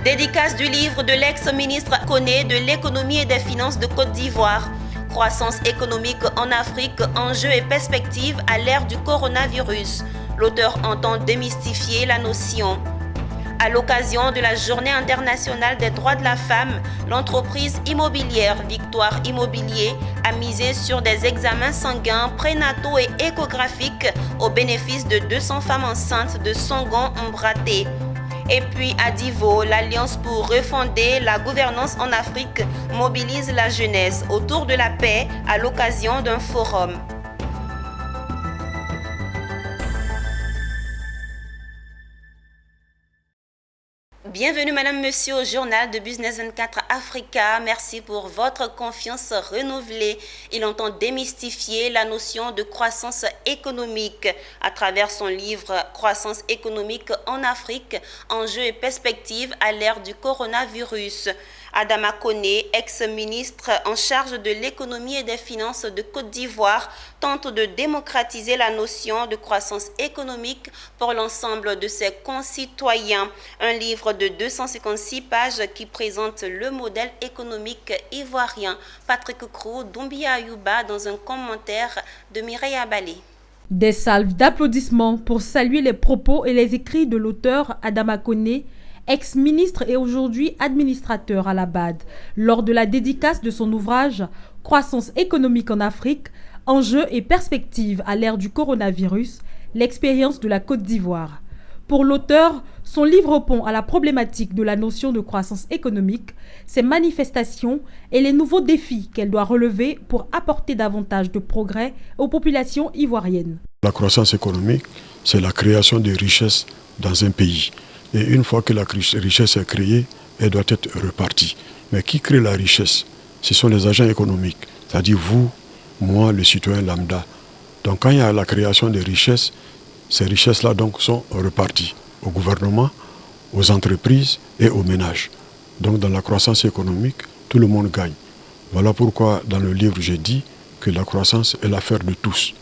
Dédicace du livre de l'ex-ministre Koné de l'économie et des finances de Côte d'Ivoire. Croissance économique en Afrique, enjeux et perspectives à l'ère du coronavirus. L'auteur entend démystifier la notion. À l'occasion de la Journée internationale des droits de la femme, l'entreprise immobilière Victoire Immobilier a misé sur des examens sanguins prénataux et échographiques au bénéfice de 200 femmes enceintes de Songhon-Mbraté. Et puis à Divo, l'Alliance pour refonder la gouvernance en Afrique mobilise la jeunesse autour de la paix à l'occasion d'un forum. Bienvenue Madame, Monsieur au journal de Business 24 Africa. Merci pour votre confiance renouvelée. Il entend démystifier la notion de croissance économique à travers son livre Croissance économique en Afrique, enjeux et perspectives à l'ère du coronavirus. Adama Koné, ex-ministre en charge de l'économie et des finances de Côte d'Ivoire, tente de démocratiser la notion de croissance économique pour l'ensemble de ses concitoyens. Un livre de 256 pages qui présente le modèle économique ivoirien. Patrick Krou, Doumbia Ayouba dans un commentaire de Mireille Abalé. Des salves d'applaudissements pour saluer les propos et les écrits de l'auteur Adama Koné, ex-ministre et aujourd'hui administrateur à la BAD, lors de la dédicace de son ouvrage « Croissance économique en Afrique, enjeux et perspectives à l'ère du coronavirus, l'expérience de la Côte d'Ivoire ». Pour l'auteur, son livre répond à la problématique de la notion de croissance économique, ses manifestations et les nouveaux défis qu'elle doit relever pour apporter davantage de progrès aux populations ivoiriennes. La croissance économique, c'est la création de richesses dans un pays. Et une fois que la richesse est créée, elle doit être repartie. Mais qui crée la richesse? Ce sont les agents économiques, c'est-à-dire vous, moi, le citoyen lambda. Donc quand il y a la création de richesses, ces richesses-là donc sont reparties au gouvernement, aux entreprises et aux ménages. Donc dans la croissance économique, tout le monde gagne. Voilà pourquoi dans le livre j'ai dit que la croissance est l'affaire de tous.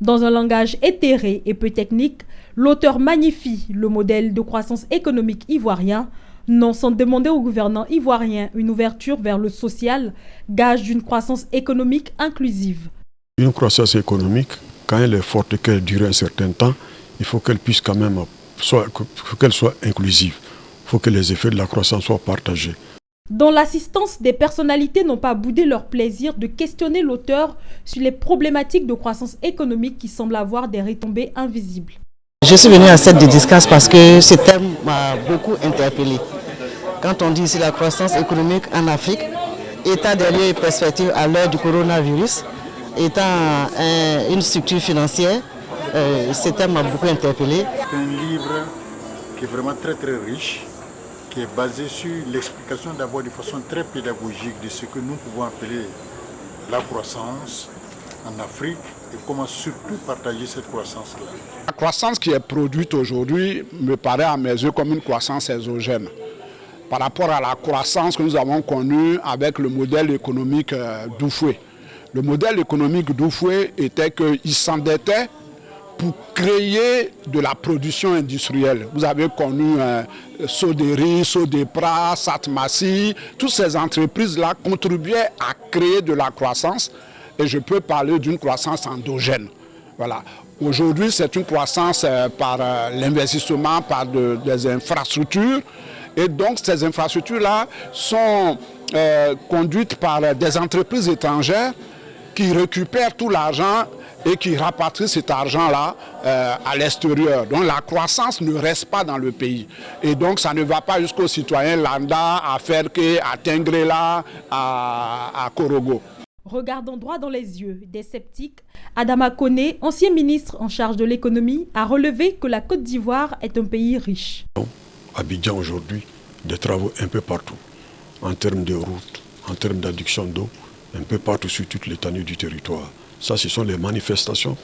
Dans un langage éthéré et peu technique, l'auteur magnifie le modèle de croissance économique ivoirien, non sans demander aux gouvernants ivoiriens une ouverture vers le social, gage d'une croissance économique inclusive. Une croissance économique, quand elle est forte et qu'elle dure un certain temps, il faut qu'elle puisse quand même qu'elle soit inclusive. Il faut que les effets de la croissance soient partagés. Dans l'assistance, des personnalités n'ont pas boudé leur plaisir de questionner l'auteur sur les problématiques de croissance économique qui semblent avoir des retombées invisibles. Je suis venu à cette dédicace parce que ce terme m'a beaucoup interpellé. Quand on dit ici la croissance économique en Afrique, état des lieux et perspectives à l'heure du coronavirus, étant une structure financière, ce terme m'a beaucoup interpellé. C'est un livre qui est vraiment très riche, qui est basé sur l'explication d'abord de façon très pédagogique de ce que nous pouvons appeler la croissance en Afrique et comment surtout partager cette croissance-là. La croissance qui est produite aujourd'hui me paraît à mes yeux comme une croissance exogène par rapport à la croissance que nous avons connue avec le modèle économique d'Oufoué. Le modèle économique d'Oufoué était qu'il s'endettait pour créer de la production industrielle. Vous avez connu Soderi, Sodepra, Satmassi, toutes ces entreprises-là contribuaient à créer de la croissance et je peux parler d'une croissance endogène. Voilà. Aujourd'hui, c'est une croissance par l'investissement, par des infrastructures et donc ces infrastructures-là sont conduites par des entreprises étrangères qui récupèrent tout l'argent et qui rapatrient cet argent-là à l'extérieur. Donc la croissance ne reste pas dans le pays. Et donc ça ne va pas jusqu'aux citoyens lambda, à Ferke, à Tengrela, à Korogo. Regardant droit dans les yeux des sceptiques, Adama Koné, ancien ministre en charge de l'économie, a relevé que la Côte d'Ivoire est un pays riche. Abidjan aujourd'hui, des travaux un peu partout, en termes de routes, en termes d'adduction d'eau, un peu partout sur toute l'étendue du territoire. Ça, ce sont les manifestations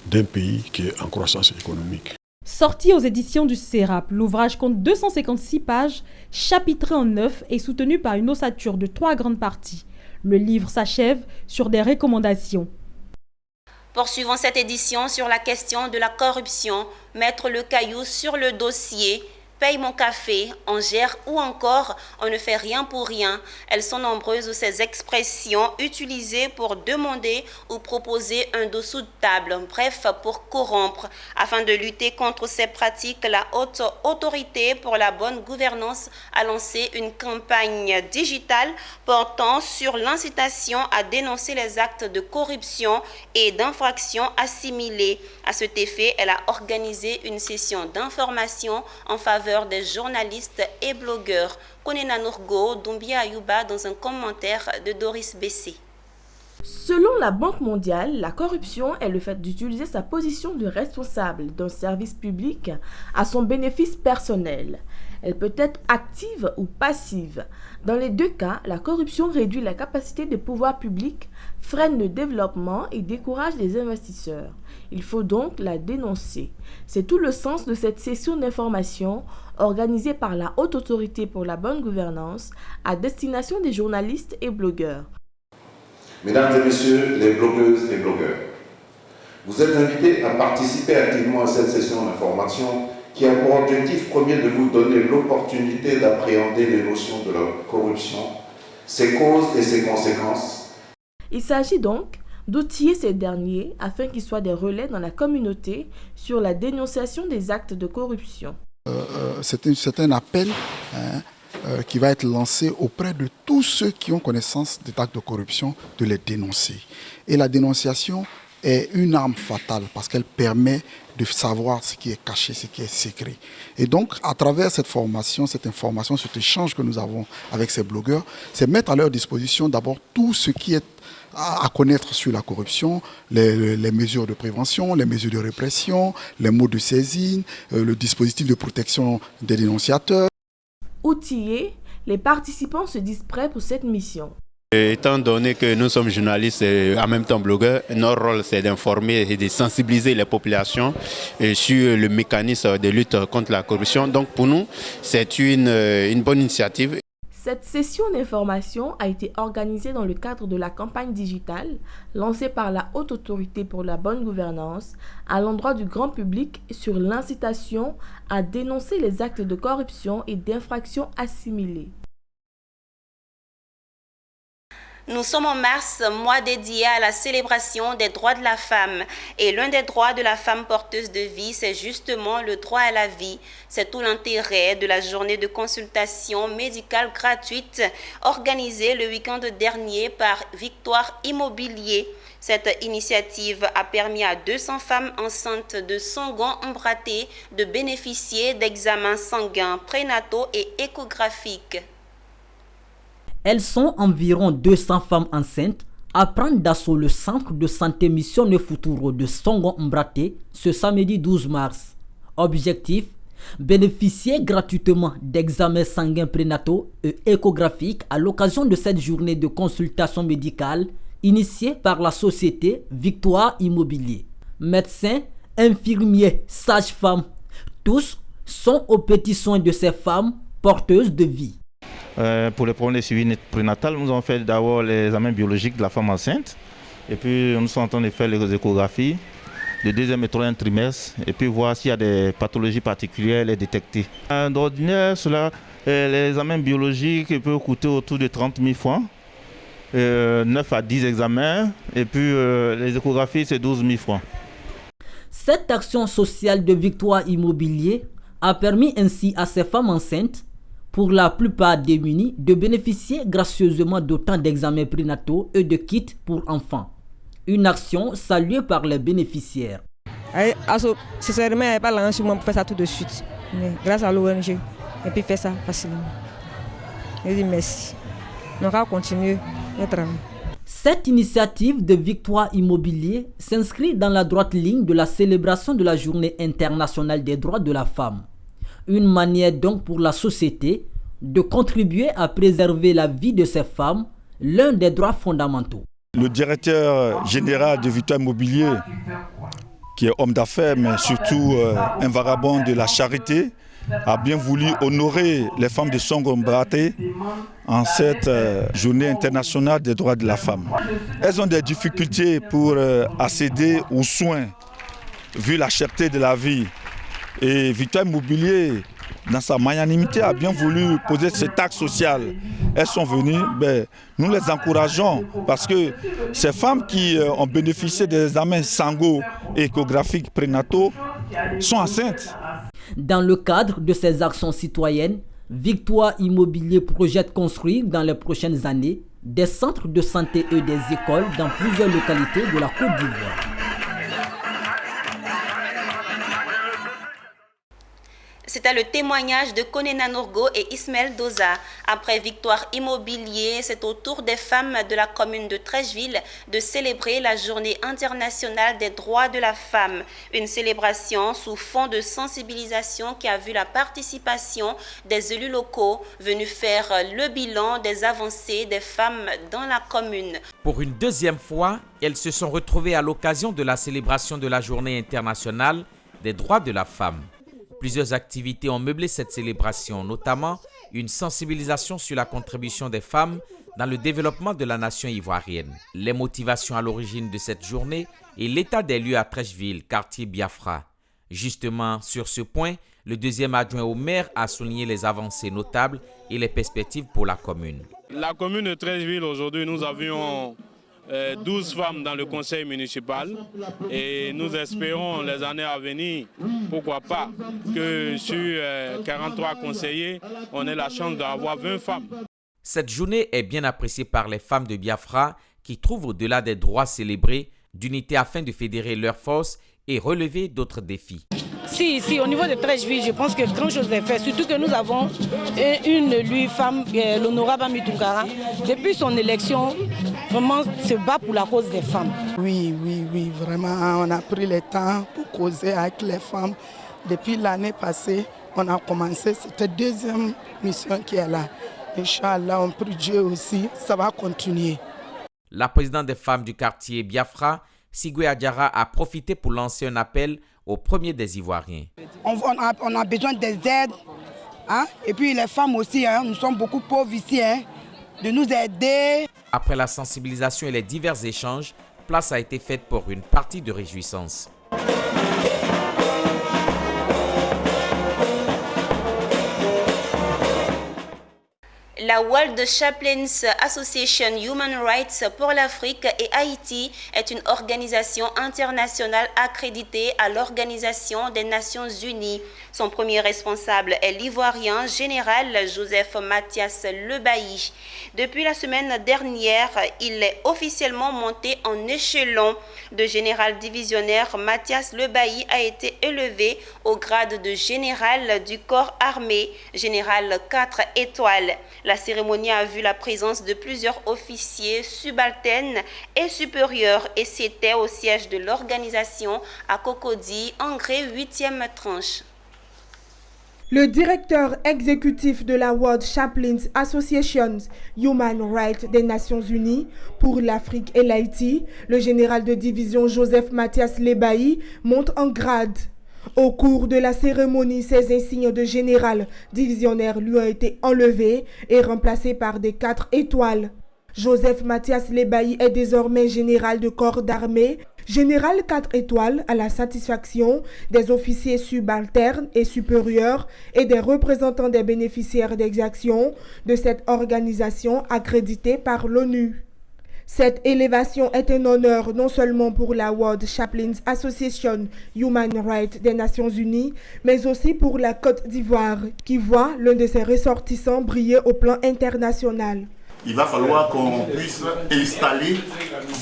d'un pays qui est en croissance économique. Sorti aux éditions du CERAP, l'ouvrage compte 256 pages, chapitré en 9 et soutenu par une ossature de 3 grandes parties. Le livre s'achève sur des recommandations. Poursuivons cette édition sur la question de la corruption, mettre le caillou sur le dossier. paye mon café, on gère ou encore on ne fait rien pour rien. Elles sont nombreuses ces expressions utilisées pour demander ou proposer un dessous de table, bref pour corrompre. Afin de lutter contre ces pratiques, la haute autorité pour la bonne gouvernance a lancé une campagne digitale portant sur l'incitation à dénoncer les actes de corruption et d'infraction assimilés. À cet effet, elle a organisé une session d'information en faveur des journalistes et blogueurs. Konena Nourgo, Doumbia Ayouba dans un commentaire de Doris Bessé. Selon la Banque mondiale, la corruption est le fait d'utiliser sa position de responsable d'un service public à son bénéfice personnel. Elle peut être active ou passive. Dans les deux cas, la corruption réduit la capacité des pouvoirs publics, freine le développement et décourage les investisseurs. Il faut donc la dénoncer. C'est tout le sens de cette session d'information organisée par la Haute Autorité pour la bonne gouvernance à destination des journalistes et blogueurs. Mesdames et messieurs les blogueuses et blogueurs, vous êtes invités à participer activement à cette session d'information qui a pour objectif premier de vous donner l'opportunité d'appréhender les notions de la corruption, ses causes et ses conséquences. Il s'agit donc d'outiller ces derniers afin qu'ils soient des relais dans la communauté sur la dénonciation des actes de corruption. C'est un appel qui va être lancé auprès de tous ceux qui ont connaissance des actes de corruption, de les dénoncer. Et la dénonciation est une arme fatale parce qu'elle permet de savoir ce qui est caché, ce qui est secret. Et donc, à travers cette formation, cette information, cet échange que nous avons avec ces blogueurs, c'est mettre à leur disposition d'abord tout ce qui est à connaître sur la corruption, les mesures de prévention, les mesures de répression, les mots de saisine, le dispositif de protection des dénonciateurs. Outillés, les participants se disent prêts pour cette mission. Étant donné que nous sommes journalistes et en même temps blogueurs, notre rôle c'est d'informer et de sensibiliser les populations sur le mécanisme de lutte contre la corruption. Donc pour nous, c'est une bonne initiative. Cette session d'information a été organisée dans le cadre de la campagne digitale lancée par la Haute Autorité pour la bonne gouvernance à l'endroit du grand public sur l'incitation à dénoncer les actes de corruption et d'infraction assimilés. Nous sommes en mars, mois dédié à la célébration des droits de la femme. Et l'un des droits de la femme porteuse de vie, c'est justement le droit à la vie. C'est tout l'intérêt de la journée de consultation médicale gratuite organisée le week-end dernier par Victoire Immobilier. Cette initiative a permis à 200 femmes enceintes de Songhon-Mbraté de bénéficier d'examens sanguins prénataux et échographiques. Elles sont environ 200 femmes enceintes à prendre d'assaut le centre de santé Mission Nefuturo de Songhon-Mbraté ce samedi 12 mars. Objectif, bénéficier gratuitement d'examens sanguins prénataux et échographiques à l'occasion de cette journée de consultation médicale initiée par la société Victoire Immobilier. Médecins, infirmiers, sages-femmes, tous sont aux petits soins de ces femmes porteuses de vie. Pour les problèmes de suivi prénatal, nous avons fait d'abord les examens biologiques de la femme enceinte. Et puis nous sommes en train de faire les échographies de deuxième et troisième trimestre. Et puis voir s'il y a des pathologies particulières, les détecter. D'ordinaire, les examens biologiques peuvent coûter autour de 30 000 francs. 9 à 10 examens. Et puis les échographies, c'est 12 000 francs. Cette action sociale de Victoire Immobilier a permis ainsi à ces femmes enceintes, pour la plupart démunies, de bénéficier gracieusement d'autant d'examens prénataux et de kits pour enfants. Une action saluée par les bénéficiaires. Sincèrement, il n'y avait pas l'argent sur moi pour faire ça tout de suite. Mais grâce à l'ONG, et puis faire ça facilement. Je dis merci. On va continuer notre travail. Cette initiative de Victoire Immobilier s'inscrit dans la droite ligne de la célébration de la Journée internationale des droits de la femme. Une manière donc pour la société de contribuer à préserver la vie de ces femmes, l'un des droits fondamentaux. Le directeur général de Victoire Immobilier, qui est homme d'affaires mais surtout un vagabond de la charité, a bien voulu honorer les femmes de Songhon-Mbraté en cette journée internationale des droits de la femme. Elles ont des difficultés pour accéder aux soins, vu la cherté de la vie. Et Victoire Immobilier dans sa magnanimité, a bien voulu poser cet acte social. Elles sont venues, nous les encourageons parce que ces femmes qui ont bénéficié des examens sango et échographiques prénataux sont enceintes. Dans le cadre de ces actions citoyennes, Victoire Immobilier projette construire dans les prochaines années des centres de santé et des écoles dans plusieurs localités de la Côte d'Ivoire. C'était le témoignage de Konena Nourgo et Ismaël Doza. Après Victoire Immobilier, c'est au tour des femmes de la commune de Treichville de célébrer la Journée internationale des droits de la femme. Une célébration sous fond de sensibilisation qui a vu la participation des élus locaux venus faire le bilan des avancées des femmes dans la commune. Pour une deuxième fois, elles se sont retrouvées à l'occasion de la célébration de la Journée internationale des droits de la femme. Plusieurs activités ont meublé cette célébration, notamment une sensibilisation sur la contribution des femmes dans le développement de la nation ivoirienne. Les motivations à l'origine de cette journée et l'état des lieux à Treichville, quartier Biafra. Justement, sur ce point, le deuxième adjoint au maire a souligné les avancées notables et les perspectives pour la commune. La commune de Treichville, aujourd'hui, nous avions 12 femmes dans le conseil municipal et nous espérons les années à venir, pourquoi pas, que sur 43 conseillers, on ait la chance d'avoir 20 femmes. Cette journée est bien appréciée par les femmes de Biafra qui trouvent au-delà des droits célébrés d'unité afin de fédérer leurs forces et relever d'autres défis. Si, au niveau de Treichville, je pense que grand chose est fait, surtout que nous avons une élue femme, l'honorable Ami Tounkara. Depuis son élection, vraiment se bat pour la cause des femmes. Oui, vraiment, on a pris le temps pour causer avec les femmes. Depuis l'année passée, on a commencé, c'était la deuxième mission qui est là. Inch'Allah, on prie Dieu aussi, ça va continuer. La présidente des femmes du quartier Biafra, Sigwe Adjara, a profité pour lancer un appel aux premiers des Ivoiriens. On a besoin des aides, et puis les femmes aussi, nous sommes beaucoup pauvres ici, de nous aider. Après la sensibilisation et les divers échanges, place a été faite pour une partie de réjouissance. La World Chaplains Association Human Rights pour l'Afrique et Haïti est une organisation internationale accréditée à l'Organisation des Nations Unies. Son premier responsable est l'Ivoirien général Joseph Mathias Lebailly. Depuis la semaine dernière, il est officiellement monté en échelon. De général divisionnaire, Mathias Lebailly a été élevé au grade de général du corps armé, général 4 étoiles. La cérémonie a vu la présence de plusieurs officiers subalternes et supérieurs et c'était au siège de l'organisation à Cocody, en gré 8e tranche. Le directeur exécutif de la World Chaplains Association Human Rights des Nations Unies pour l'Afrique et l'Haïti, le général de division Joseph Mathias Lebailly, monte en grade. Au cours de la cérémonie, ses insignes de général divisionnaire lui ont été enlevés et remplacés par des 4 étoiles. Joseph Mathias Lebailly est désormais général de corps d'armée, général 4 étoiles à la satisfaction des officiers subalternes et supérieurs et des représentants des bénéficiaires d'exactions de cette organisation accréditée par l'ONU. Cette élévation est un honneur non seulement pour la World Chaplains Association Human Rights des Nations Unies, mais aussi pour la Côte d'Ivoire, qui voit l'un de ses ressortissants briller au plan international. Il va falloir qu'on puisse installer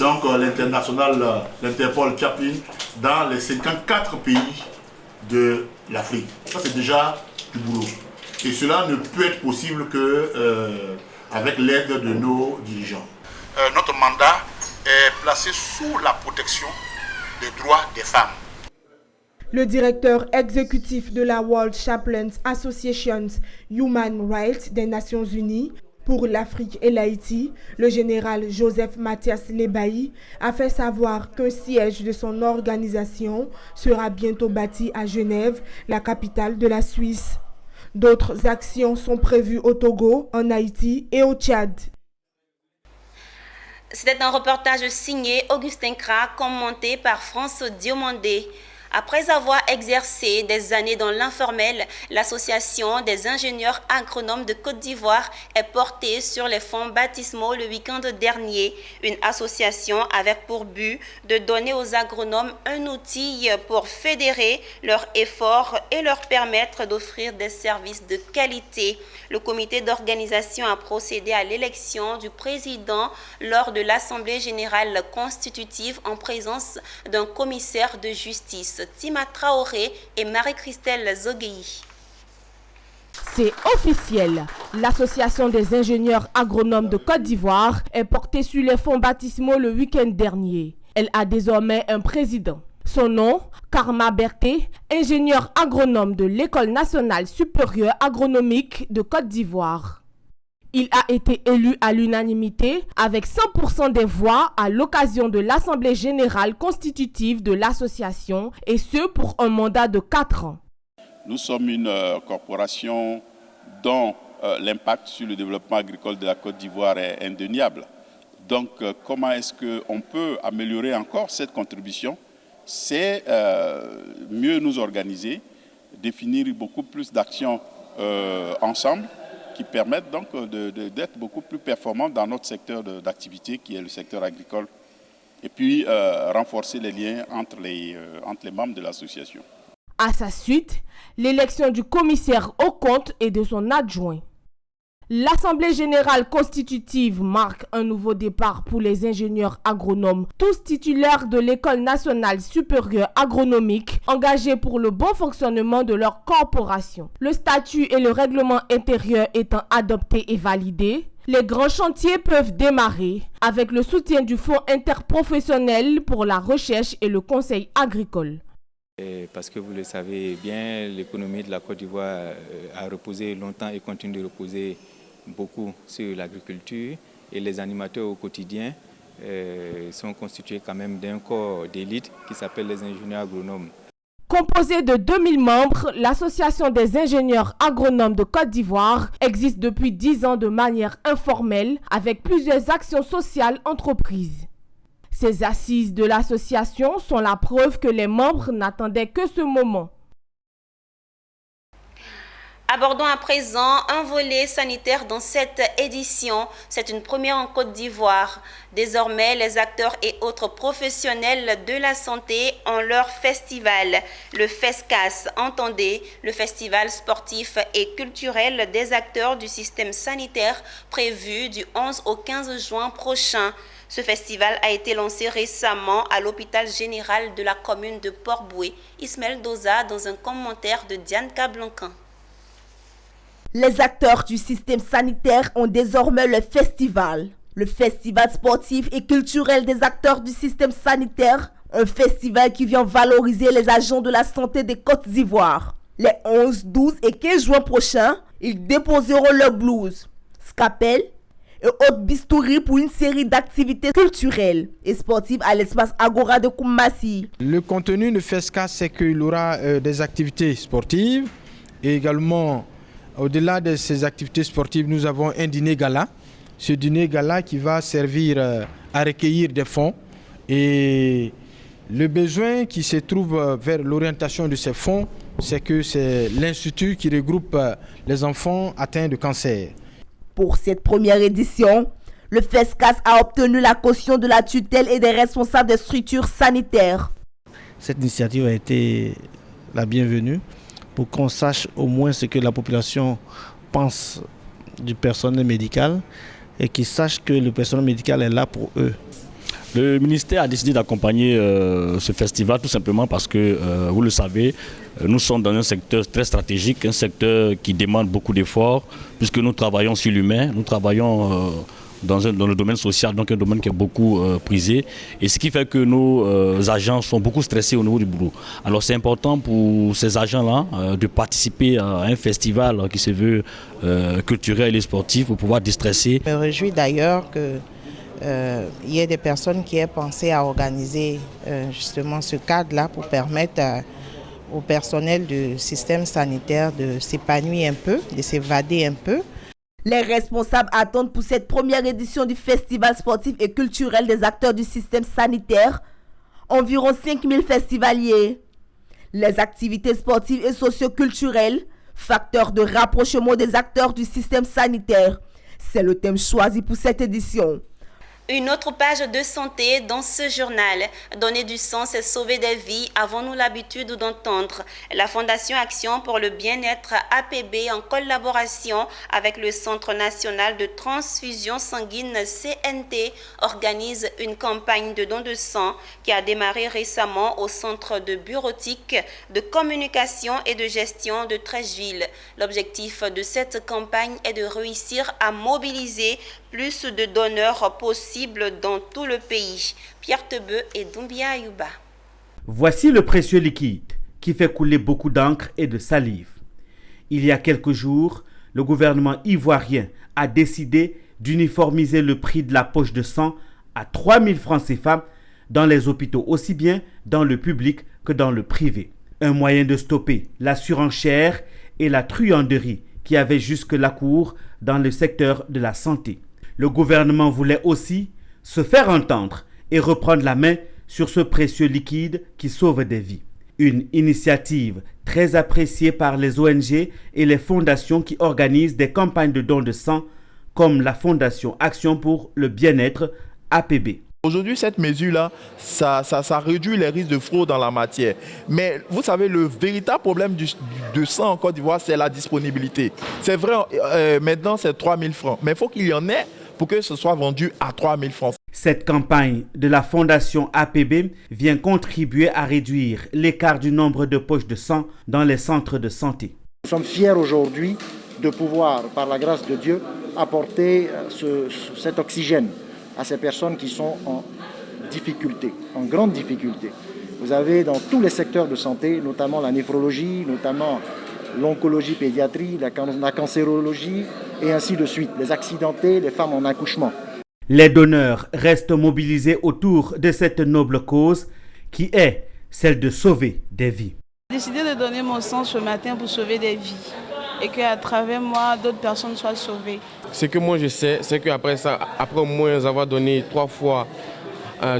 donc l'Interpol Chaplain dans les 54 pays de l'Afrique. Ça, c'est déjà du boulot. Et cela ne peut être possible qu'avec l'aide de nos dirigeants. Notre mandat est placé sous la protection des droits des femmes. Le directeur exécutif de la World Chaplains Association Human Rights des Nations Unies pour l'Afrique et l'Haïti, le général Joseph Mathias Lebailly, a fait savoir qu'un siège de son organisation sera bientôt bâti à Genève, la capitale de la Suisse. D'autres actions sont prévues au Togo, en Haïti et au Tchad. C'était un reportage signé Augustin Kra, commenté par France Diomandé. Après avoir exercé des années dans l'informel, l'Association des ingénieurs agronomes de Côte d'Ivoire est portée sur les fonds baptismaux le week-end dernier. Une association avec pour but de donner aux agronomes un outil pour fédérer leurs efforts et leur permettre d'offrir des services de qualité. Le comité d'organisation a procédé à l'élection du président lors de l'Assemblée générale constitutive en présence d'un commissaire de justice, Tima Traoré et Marie-Christelle Zogueyi. C'est officiel. L'Association des ingénieurs agronomes de Côte d'Ivoire est portée sur les fonds baptismaux le week-end dernier. Elle a désormais un président. Son nom, Karma Berté, ingénieur agronome de l'École nationale supérieure agronomique de Côte d'Ivoire. Il a été élu à l'unanimité avec 100% des voix à l'occasion de l'Assemblée générale constitutive de l'association et ce pour un mandat de 4 ans. Nous sommes une corporation dont l'impact sur le développement agricole de la Côte d'Ivoire est indéniable. Donc comment est-ce qu'on peut améliorer encore cette contribution? C'est mieux nous organiser, définir beaucoup plus d'actions ensemble qui permettent donc d'être beaucoup plus performants dans notre secteur d'activité qui est le secteur agricole et puis renforcer les liens entre les membres de l'association. À sa suite, l'élection du commissaire aux comptes et de son adjoint. L'Assemblée générale constitutive marque un nouveau départ pour les ingénieurs agronomes, tous titulaires de l'École nationale supérieure agronomique, engagés pour le bon fonctionnement de leur corporation. Le statut et le règlement intérieur étant adoptés et validés, les grands chantiers peuvent démarrer avec le soutien du Fonds interprofessionnel pour la recherche et le conseil agricole. Parce que vous le savez bien, l'économie de la Côte d'Ivoire a reposé longtemps et continue de reposer beaucoup sur l'agriculture et les animateurs au quotidien sont constitués quand même d'un corps d'élite qui s'appelle les ingénieurs agronomes. Composée de 2000 membres, l'Association des ingénieurs agronomes de Côte d'Ivoire existe depuis 10 ans de manière informelle avec plusieurs actions sociales entreprises. Ces assises de l'association sont la preuve que les membres n'attendaient que ce moment. Abordons à présent un volet sanitaire dans cette édition. C'est une première en Côte d'Ivoire. Désormais, les acteurs et autres professionnels de la santé ont leur festival. Le FESCAS, entendez, le festival sportif et culturel des acteurs du système sanitaire prévu du 11 au 15 juin prochain. Ce festival a été lancé récemment à l'hôpital général de la commune de Port-Boué. Ismaël Doza dans un commentaire de Diane Cablancan. Les acteurs du système sanitaire ont désormais le festival sportif et culturel des acteurs du système sanitaire, un festival qui vient valoriser les agents de la santé des Côtes d'Ivoire. Les 11, 12 et 15 juin prochains, ils déposeront leur blouse, scapel et autres bistouris pour une série d'activités culturelles et sportives à l'espace Agora de Koumassi. Le contenu de FESCAS, c'est qu'il y aura des activités sportives et également, au-delà de ces activités sportives, nous avons un dîner gala. Ce dîner gala qui va servir à recueillir des fonds et le besoin qui se trouve vers l'orientation de ces fonds, c'est que c'est l'Institut qui regroupe les enfants atteints de cancer. Pour cette première édition, le FESCAS a obtenu la caution de la tutelle et des responsables des structures sanitaires. Cette initiative a été la bienvenue pour qu'on sache au moins ce que la population pense du personnel médical et qu'ils sachent que le personnel médical est là pour eux. Le ministère a décidé d'accompagner ce festival tout simplement parce que, vous le savez, nous sommes dans un secteur très stratégique, un secteur qui demande beaucoup d'efforts puisque nous travaillons sur l'humain, nous travaillons dans le domaine social, donc un domaine qui est beaucoup prisé. Et ce qui fait que nos agents sont beaucoup stressés au niveau du boulot. Alors c'est important pour ces agents-là de participer à un festival qui se veut culturel et sportif pour pouvoir déstresser. Je me réjouis d'ailleurs que il y ait des personnes qui aient pensé à organiser justement ce cadre-là pour permettre au personnel du système sanitaire de s'épanouir un peu, de s'évader un peu. Les responsables attendent pour cette première édition du festival sportif et culturel des acteurs du système sanitaire environ 5000 festivaliers. Les activités sportives et socio-culturelles, facteurs de rapprochement des acteurs du système sanitaire. C'est le thème choisi pour cette édition. Une autre page de santé dans ce journal. Donner du sens et sauver des vies, avons-nous l'habitude d'entendre. La Fondation Action pour le bien-être APB, en collaboration avec le Centre national de transfusion sanguine CNT, organise une campagne de don de sang qui a démarré récemment au centre de bureautique, de communication et de gestion de Treichville. L'objectif de cette campagne est de réussir à mobiliser plus de donneurs possibles dans tout le pays. Pierre Tebeu et Doumbia Ayouba. Voici le précieux liquide qui fait couler beaucoup d'encre et de salive. Il y a quelques jours, le gouvernement ivoirien a décidé d'uniformiser le prix de la poche de sang à 3 000 francs CFA dans les hôpitaux, aussi bien dans le public que dans le privé. Un moyen de stopper la surenchère et la truanderie qui avait jusque la cour dans le secteur de la santé. Le gouvernement voulait aussi se faire entendre et reprendre la main sur ce précieux liquide qui sauve des vies. Une initiative très appréciée par les ONG et les fondations qui organisent des campagnes de dons de sang comme la Fondation Action pour le bien-être APB. Aujourd'hui, cette mesure-là, ça réduit les risques de fraude dans la matière. Mais vous savez, le véritable problème de sang en Côte d'Ivoire, c'est la disponibilité. C'est vrai, maintenant, c'est 3 000 francs. Mais il faut qu'il y en ait pour que ce soit vendu à 3 000 francs. Cette campagne de la Fondation APB vient contribuer à réduire l'écart du nombre de poches de sang dans les centres de santé. Nous sommes fiers aujourd'hui de pouvoir, par la grâce de Dieu, apporter cet oxygène à ces personnes qui sont en difficulté, en grande difficulté. Vous avez dans tous les secteurs de santé, notamment la néphrologie, notamment l'oncologie pédiatrie, la cancérologie et ainsi de suite, les accidentés, les femmes en accouchement. Les donneurs restent mobilisés autour de cette noble cause qui est celle de sauver des vies. J'ai décidé de donner mon sang ce matin pour sauver des vies et qu'à travers moi, d'autres personnes soient sauvées. Ce que moi je sais, c'est qu'après ça, après au moins avoir donné 3 fois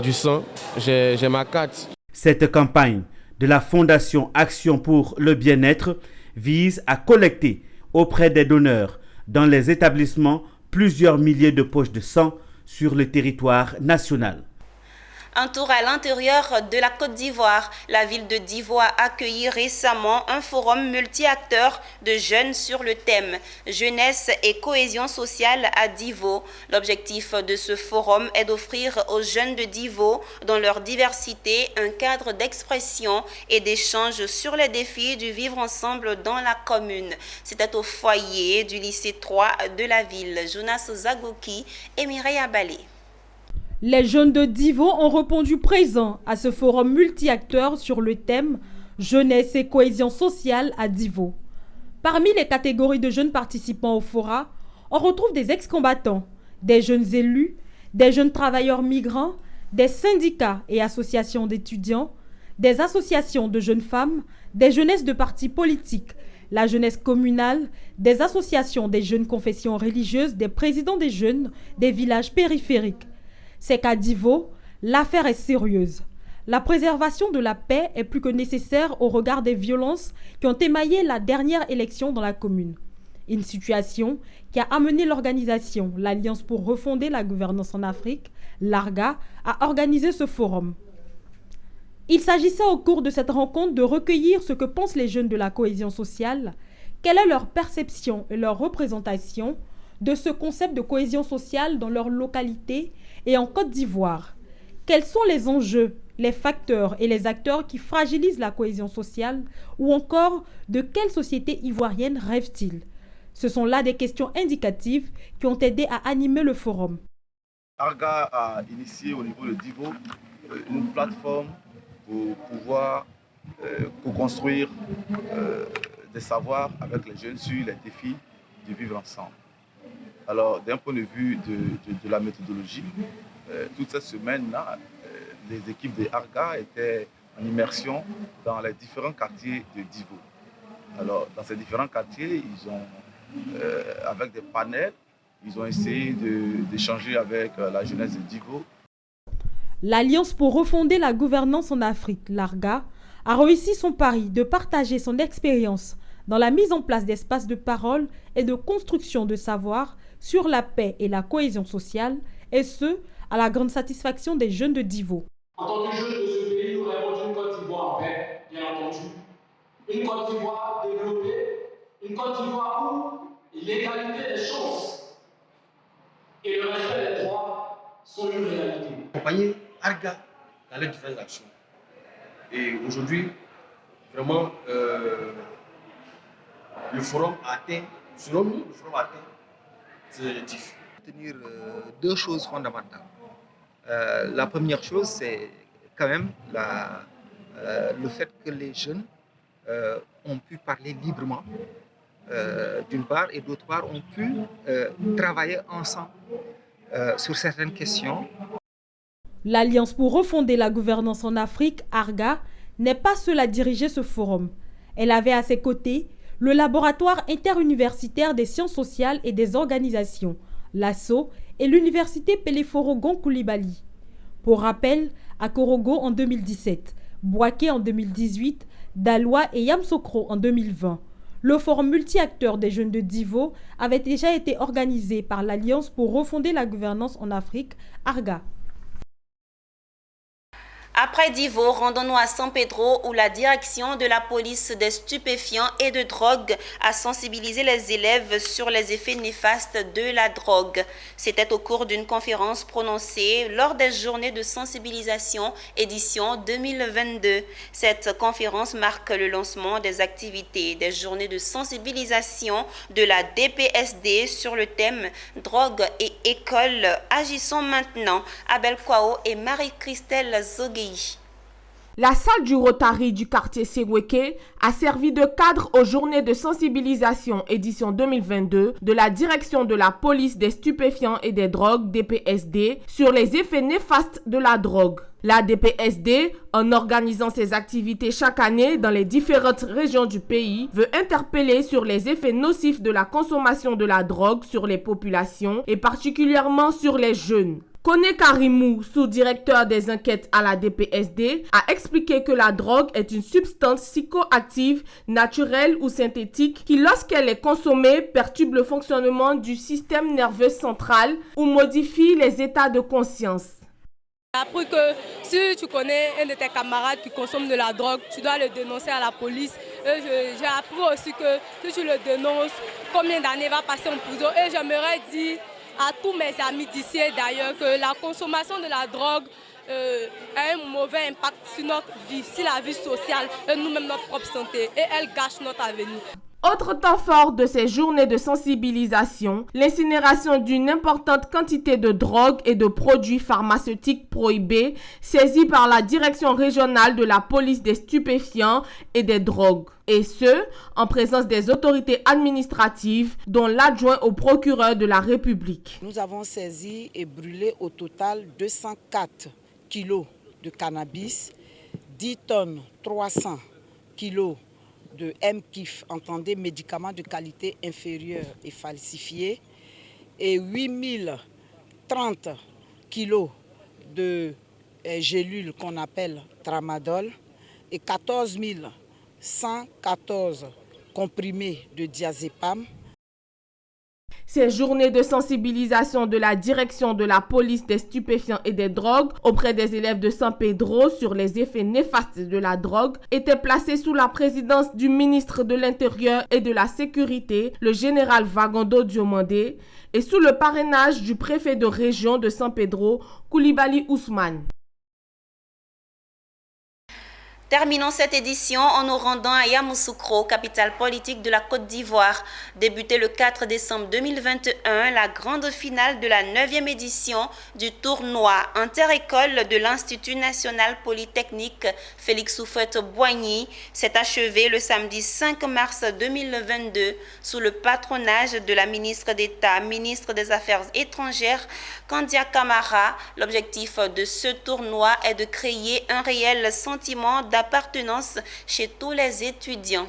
du sang, j'ai ma carte. Cette campagne de la Fondation Action pour le bien-être vise à collecter auprès des donneurs dans les établissements plusieurs milliers de poches de sang sur le territoire national. Un tour à l'intérieur de la Côte d'Ivoire. La ville de Divo a accueilli récemment un forum multi-acteurs de jeunes sur le thème Jeunesse et cohésion sociale à Divo. L'objectif de ce forum est d'offrir aux jeunes de Divo, dans leur diversité, un cadre d'expression et d'échange sur les défis du vivre ensemble dans la commune. C'était au foyer du lycée 3 de la ville. Jonas Zagoki et Mireille Abalé. Les jeunes de Divo ont répondu présents à ce forum multi-acteurs sur le thème Jeunesse et cohésion sociale à Divo. Parmi les catégories de jeunes participants au fora, on retrouve des ex-combattants, des jeunes élus, des jeunes travailleurs migrants, des syndicats et associations d'étudiants, des associations de jeunes femmes, des jeunesses de partis politiques, la jeunesse communale, des associations des jeunes confessions religieuses, des présidents des jeunes des villages périphériques. C'est qu'à Divo, l'affaire est sérieuse. La préservation de la paix est plus que nécessaire au regard des violences qui ont émaillé la dernière élection dans la commune. Une situation qui a amené l'organisation, l'Alliance pour refonder la gouvernance en Afrique, l'ARGA, à organiser ce forum. Il s'agissait au cours de cette rencontre de recueillir ce que pensent les jeunes de la cohésion sociale, quelle est leur perception et leur représentation de ce concept de cohésion sociale dans leur localité et en Côte d'Ivoire. Quels sont les enjeux, les facteurs et les acteurs qui fragilisent la cohésion sociale ou encore de quelle société ivoirienne rêvent-ils? Ce sont là des questions indicatives qui ont aidé à animer le forum. ARGA a initié au niveau de Divo une plateforme pour pouvoir co-construire des savoirs avec les jeunes sur les défis de vivre ensemble. Alors, d'un point de vue de la méthodologie, toute cette semaine-là, les équipes de ARGA étaient en immersion dans les différents quartiers de Divo. Alors, dans ces différents quartiers, ils ont, avec des panels, ils ont essayé d'échanger avec la jeunesse de Divo. L'Alliance pour refonder la gouvernance en Afrique, l'ARGA, a réussi son pari de partager son expérience dans la mise en place d'espaces de parole et de construction de savoir sur la paix et la cohésion sociale, et ce, à la grande satisfaction des jeunes de Divo. En tant que jeunes de ce pays, nous rêvons d'une Côte d'Ivoire en paix, bien entendu. Une Côte d'Ivoire développée, une Côte d'Ivoire où l'égalité des chances et le respect des droits sont une réalité. Accompagner ARGA dans les différentes actions. Et aujourd'hui, vraiment, le forum a atteint, selon nous, le forum a atteint ses objectifs. Tenir deux choses fondamentales. La première chose, c'est quand même le fait que les jeunes ont pu parler librement, d'une part, et d'autre part, ont pu travailler ensemble sur certaines questions. L'Alliance pour refonder la gouvernance en Afrique, ARGA, n'est pas seule à diriger ce forum. Elle avait à ses côtés le laboratoire interuniversitaire des sciences sociales et des organisations, l'ASSO, et l'université Peleforogon Coulibaly. Pour rappel, à Korogo en 2017, Bouaké en 2018, Daloa et Yamsokro en 2020. Le forum multi-acteurs des jeunes de Divo avait déjà été organisé par l'Alliance pour refonder la gouvernance en Afrique, ARGA. Après Divo, rendons-nous à San Pedro où la direction de la police des stupéfiants et de drogue a sensibilisé les élèves sur les effets néfastes de la drogue. C'était au cours d'une conférence prononcée lors des journées de sensibilisation édition 2022. Cette conférence marque le lancement des activités des journées de sensibilisation de la DPSD sur le thème drogue et école. Agissons maintenant. Abel Kwao et Marie-Christelle Zogui. La salle du Rotary du quartier Segweke a servi de cadre aux journées de sensibilisation édition 2022 de la direction de la police des stupéfiants et des drogues DPSD sur les effets néfastes de la drogue. La DPSD, en organisant ses activités chaque année dans les différentes régions du pays, veut interpeller sur les effets nocifs de la consommation de la drogue sur les populations et particulièrement sur les jeunes. Kone Karimou, sous-directeur des enquêtes à la DPSD, a expliqué que la drogue est une substance psychoactive, naturelle ou synthétique qui, lorsqu'elle est consommée, perturbe le fonctionnement du système nerveux central ou modifie les états de conscience. J'ai appris que si tu connais un de tes camarades qui consomme de la drogue, tu dois le dénoncer à la police. J'ai appris aussi que si tu le dénonces, combien d'années va passer en prison. Et j'aimerais dire à tous mes amis d'ici et d'ailleurs que la consommation de la drogue a un mauvais impact sur notre vie, sur la vie sociale et nous-mêmes notre propre santé. Et elle gâche notre avenir. Autre temps fort de ces journées de sensibilisation, l'incinération d'une importante quantité de drogue et de produits pharmaceutiques prohibés saisis par la direction régionale de la police des stupéfiants et des drogues. Et ce, en présence des autorités administratives, dont l'adjoint au procureur de la République. Nous avons saisi et brûlé au total 204 kilos de cannabis, 10 tonnes 300 kilos de MKIF, entendez médicaments de qualité inférieure et falsifiés, et 8030 kilos de gélules qu'on appelle tramadol, et 14 114 comprimés de diazépam. Ces journées de sensibilisation de la direction de la police des stupéfiants et des drogues auprès des élèves de San Pedro sur les effets néfastes de la drogue étaient placées sous la présidence du ministre de l'Intérieur et de la Sécurité, le général Vagondo Diomandé, et sous le parrainage du préfet de région de San Pedro, Coulibaly Ousmane. Terminons cette édition en nous rendant à Yamoussoukro, capitale politique de la Côte d'Ivoire. Débuté le 4 décembre 2021, la grande finale de la 9e édition du tournoi inter-école de l'Institut national polytechnique Félix Houphouët-Boigny s'est achevée le samedi 5 mars 2022 sous le patronage de la ministre d'État, ministre des Affaires étrangères, Kandia Camara. L'objectif de ce tournoi est de créer un réel sentiment d'appartenance chez tous les étudiants.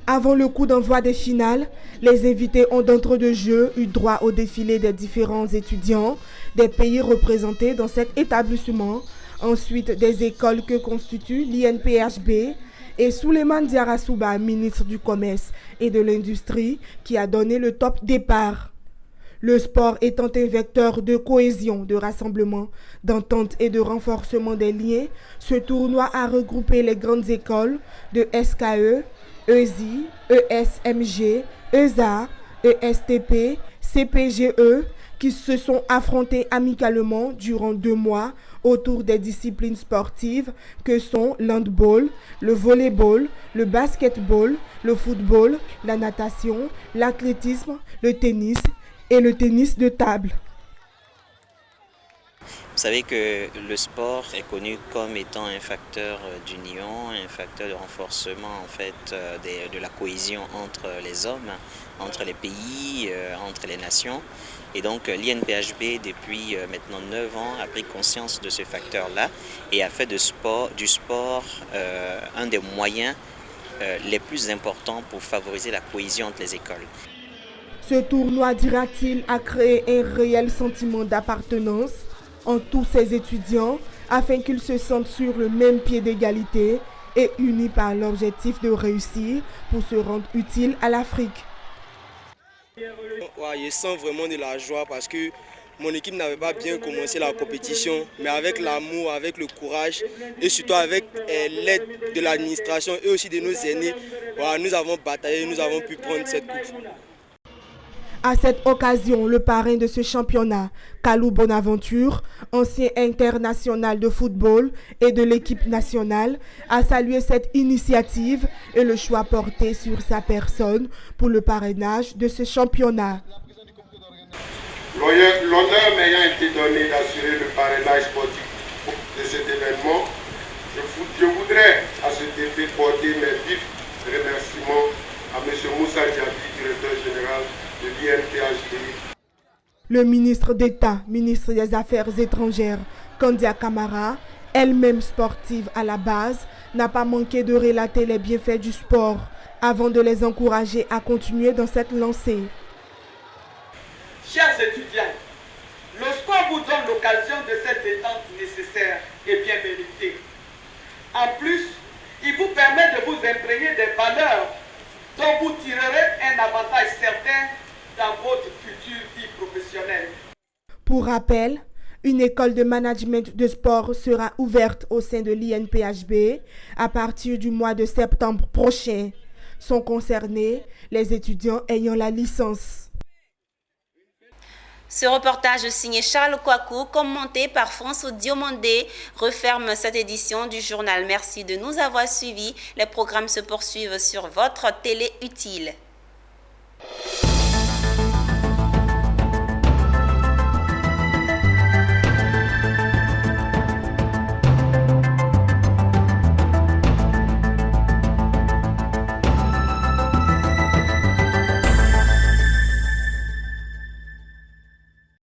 Avant le coup d'envoi des finales, les invités ont d'entre deux jeux eu droit au défilé des différents étudiants des pays représentés dans cet établissement, ensuite des écoles que constitue l'INPHB et Souleymane Diarra-Souba, ministre du Commerce et de l'Industrie, qui a donné le top départ. Le sport étant un vecteur de cohésion, de rassemblement, d'entente et de renforcement des liens, ce tournoi a regroupé les grandes écoles de SKE, ESI, ESMG, ESA, ESTP, CPGE, qui se sont affrontés amicalement durant 2 mois autour des disciplines sportives que sont l'handball, le volleyball, le basketball, le football, la natation, l'athlétisme, le tennis et le tennis de table. Vous savez que le sport est connu comme étant un facteur d'union, un facteur de renforcement en fait de la cohésion entre les hommes, entre les pays, entre les nations. Et donc l'INPHB depuis maintenant 9 ans a pris conscience de ce facteur-là et a fait du sport un des moyens les plus importants pour favoriser la cohésion entre les écoles. Ce tournoi, dira-t-il, a créé un réel sentiment d'appartenance en tous ces étudiants afin qu'ils se sentent sur le même pied d'égalité et unis par l'objectif de réussir pour se rendre utile à l'Afrique. Ouais, je sens vraiment de la joie parce que mon équipe n'avait pas bien commencé la compétition, mais avec l'amour, avec le courage et surtout avec l'aide de l'administration et aussi de nos aînés, nous avons bataillé, nous avons pu prendre cette coupe. À cette occasion, le parrain de ce championnat, Kalou Bonaventure, ancien international de football et de l'équipe nationale, a salué cette initiative et le choix porté sur sa personne pour le parrainage de ce championnat. L'honneur m'ayant été donné d'assurer le parrainage sportif de cet événement, je voudrais à cet effet porter mes vifs remerciements à M. Moussa Diaby, directeur général de l'INPHB. Le ministre d'État, ministre des Affaires étrangères, Kandia Camara, elle-même sportive à la base, n'a pas manqué de relater les bienfaits du sport avant de les encourager à continuer dans cette lancée. Chers étudiants, le sport vous donne l'occasion de cette détente nécessaire et bien méritée. En plus, il vous permet de vous imprégner des valeurs dont vous tirerez un avantage certain dans votre future vie professionnelle. Pour rappel, une école de management de sport sera ouverte au sein de l'INPHB à partir du mois de septembre prochain. Sont concernés les étudiants ayant la licence. Ce reportage signé Charles Kouakou, commenté par François Diomandé, referme cette édition du journal. Merci de nous avoir suivis. Les programmes se poursuivent sur votre télé utile.